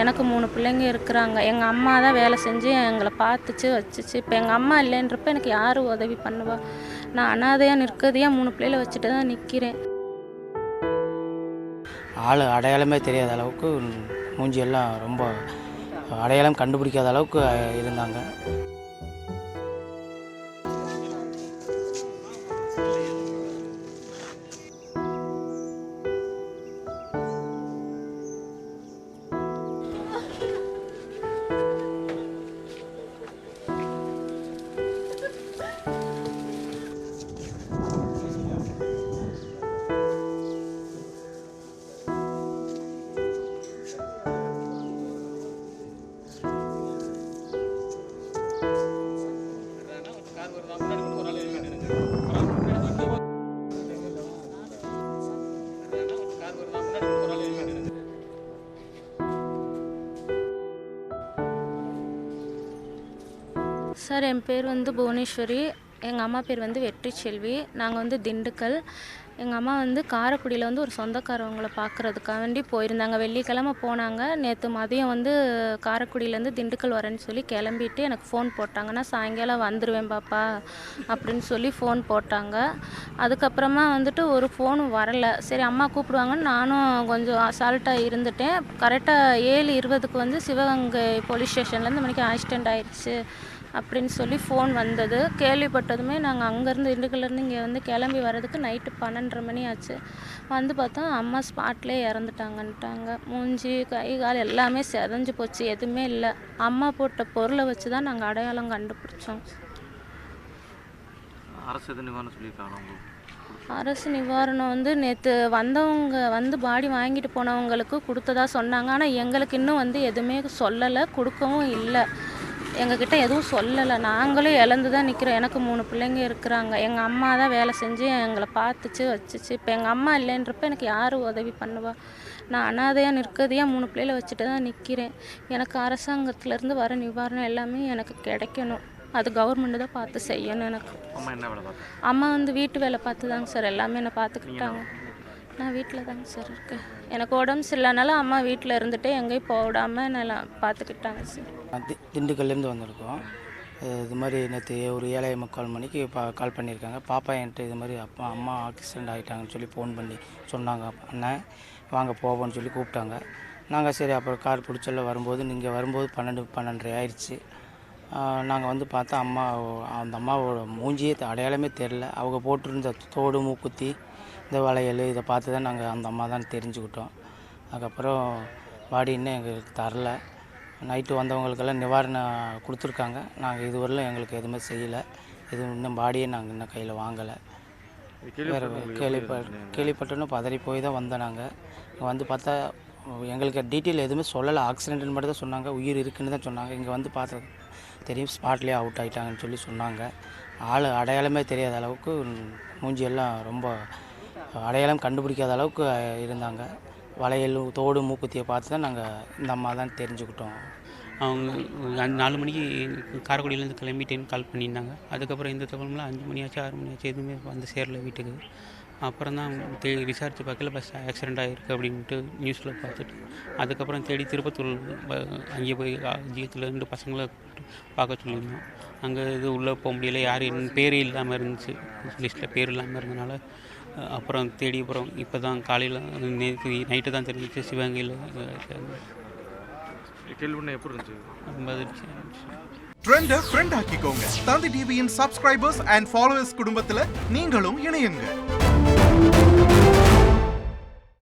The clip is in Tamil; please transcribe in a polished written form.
எனக்கு 3 பிள்ளைங்க இருக்கிறாங்க. எங்கள் அம்மா தான் வேலை செஞ்சு எங்களை பார்த்துச்சு வச்சுச்சு. இப்போ எங்கள் அம்மா இல்லைன்றப்ப எனக்கு யார் உதவி பண்ணுவா? நான் அனாதையாக நிற்கதையாக 3 பிள்ளைகளை வச்சுட்டு தான் நிற்கிறேன். ஆள் அடையாளமே தெரியாத அளவுக்கு மூஞ்சியெல்லாம் ரொம்ப அடையாளம் கண்டுபிடிக்காத அளவுக்கு இருந்தாங்க. சார், என் பேர் வந்து புவனேஸ்வரி. எங்கள் அம்மா பேர் வந்து வெற்றி செல்வி. நாங்கள் வந்து திண்டுக்கல். எங்கள் அம்மா வந்து காரைக்குடியில் வந்து ஒரு சொந்தக்காரவங்களை பார்க்குறதுக்காண்டி போயிருந்தாங்க. வெள்ளிக்கிழமை போனாங்க. நேற்று மதியம் வந்து காரைக்குடியிலேருந்து திண்டுக்கல் வரேன்னு சொல்லி கிளம்பிட்டு எனக்கு ஃபோன் போட்டாங்க. நான் சாயங்காலம் வந்துடுவேன் பாப்பா அப்படின்னு சொல்லி ஃபோன் போட்டாங்க. அதுக்கப்புறமா வந்துட்டு ஒரு ஃபோனும் வரலை. சரி, அம்மா கூப்பிடுவாங்கன்னு நானும் கொஞ்சம் அசால்ட்டாக இருந்துட்டேன். கரெக்டாக 7:20க்கு வந்து சிவகங்கை போலீஸ் ஸ்டேஷன்லேருந்து மணிக்கு ஆக்சிடெண்ட் ஆயிடுச்சு அப்படின்னு சொல்லி ஃபோன் வந்தது. கேள்விப்பட்டதுமே நாங்கள் அங்கேருந்து திண்டுக்கல்லேருந்து இங்கே வந்து கிளம்பி வர்றதுக்கு நைட்டு 12:30 மணி ஆச்சு. வந்து பார்த்தா அம்மா ஸ்பாட்லேயே இறந்துட்டாங்கன்ட்டாங்க. மூஞ்சி, கை, கால் எல்லாமே செதஞ்சு போச்சு, எதுவுமே இல்லை. அம்மா போட்ட பொருளை வச்சு தான் நாங்கள் அடையாளம் கண்டுபிடிச்சோம். அரசு நிவாரணம் வந்து நேற்று வந்தவங்க வந்து பாடி வாங்கிட்டு போனவங்களுக்கு கொடுத்ததா சொன்னாங்க. ஆனால் எங்களுக்கு இன்னும் வந்து எதுவுமே சொல்லலை, கொடுக்கவும் இல்லை. எங்ககிட்ட எதுவும் சொல்லலை. நாங்களும் இழந்து தான் நிற்கிறோம். எனக்கு 3 பிள்ளைங்க இருக்கிறாங்க. எங்கள் அம்மா தான் வேலை செஞ்சு எங்களை பார்த்துச்சு வச்சுச்சு. இப்போ எங்கள் அம்மா இல்லைன்றப்ப எனக்கு யார் உதவி பண்ணுவா? நான் அனாதையாக நிற்கதையாக 3 பிள்ளைகளை வச்சுட்டு தான் நிற்கிறேன். எனக்கு அரசாங்கத்துலேருந்து வர நிவாரணம் எல்லாமே எனக்கு கிடைக்கணும். அது கவர்மெண்ட்டு தான் பார்த்து செய்யணும். எனக்கு அம்மா வந்து வீட்டு வேலை பார்த்து தாங்க சார் எல்லாமே என்னை பார்த்துக்கிட்டாங்க. நான் வீட்டில் தாங்க சார் இருக்கேன். எனக்கு உடம்பு சரியில்லைனால அம்மா வீட்டில் இருந்துட்டு எங்கேயும் போடாமல் நல்லா பார்த்துக்கிட்டாங்க சார். திண்டுக்கல்லேருந்து வந்திருக்கோம். இது மாதிரி நேற்று ஒரு 7:45 மணிக்கு கால் பண்ணியிருக்காங்க. பாப்பா என்கிட்ட இது மாதிரி அம்மா ஆக்சிடெண்ட் ஆகிட்டாங்கன்னு சொல்லி ஃபோன் பண்ணி சொன்னாங்க. அண்ணன் வாங்க போவோன்னு சொல்லி கூப்பிட்டாங்க. நாங்கள் சரி அப்புறம் கார் பிடிச்சல வரும்போது நீங்கள் வரும்போது 12:30 ஆயிடுச்சு. நாங்கள் வந்து பார்த்தா அந்த அம்மாவோட மூஞ்சியே அடையாளமே தெரில. அவங்க போட்டிருந்த தோடு, மூக்குத்தி, இந்த வளையல் இதை பார்த்து தான் நாங்கள் அந்த அம்மா தான் தெரிஞ்சுக்கிட்டோம். அதுக்கப்புறம் பாடி இன்னும் எங்களுக்கு தரல. நைட்டு வந்தவங்களுக்கெல்லாம் நிவாரணம் கொடுத்துருக்காங்க. நாங்கள் இதுவரையிலும் எங்களுக்கு எதுவுமே செய்யலை. எதுவும் இன்னும் பாடியே நாங்கள் இன்னும் கையில் வாங்கலை. வேறு கேள்விப்பட்டோன்னு பதறி போய் தான் வந்தோம். நாங்கள் இங்கே வந்து பார்த்தா எங்களுக்கு டீட்டெயில் எதுவுமே சொல்லலை. ஆக்சிடென்ட்னு மட்டும் தான் சொன்னாங்க. உயிர் இருக்குன்னு தான் சொன்னாங்க. இங்கே வந்து பார்த்தா தெரியும், ஸ்பாட்லேயே அவுட் ஆகிட்டாங்கன்னு சொல்லி சொன்னாங்க. ஆள் அடையாளமே தெரியாத அளவுக்கு மூஞ்சியெல்லாம் ரொம்ப அடையாளம் கண்டுபிடிக்காத அளவுக்கு இருந்தாங்க. வளையல், தோடு, மூக்குத்தியை பார்த்து தான் நாங்கள் இந்த அம்மா தான் தெரிஞ்சுக்கிட்டோம். அவங்க 4 மணிக்கு காரைக்குடியிலேருந்து கிளம்பிட்டேன்னு கால் பண்ணியிருந்தாங்க. அதுக்கப்புறம் இந்த தகவலாம் 5 மணி ஆச்சு, 6 மணி ஆச்சு, எதுவுமே வந்து சேரல வீட்டுக்கு. அப்புறம் தான் விசாரித்து பார்க்கல பஸ் ஆக்சிடெண்ட் ஆகிருக்கு அப்படின்ட்டு நியூஸில் பார்த்துட்டு அதுக்கப்புறம் தேடி திருப்பத்தூர் அங்கே போய் ஜிஹெச்சில் 2 பசங்களை பார்க்க சொல்லியிருந்தோம். அங்கே இது உள்ளே போக முடியலை. யாரும் பேரே இல்லாமல் இருந்துச்சு, லிஸ்ட்டில் பேர் இல்லாமல் இருந்தனால அப்புறம் தேடி அப்புறம் இப்போ தான் காலையில் நேற்று நைட்டு தான் தெரிஞ்சிச்சு சிவகங்கையில். எப்படி இருந்துச்சு? ரொம்ப அதிர்ச்சி இருந்துச்சு. ட்ரெண்டை ஃப்ரெண்ட் ஆக்கிக்கோங்க. தந்தி டிவியின் சப்ஸ்கிரைபர்ஸ் அண்ட் ஃபாலோவர்ஸ் குடும்பத்தில் நீங்களும் இணையுங்க.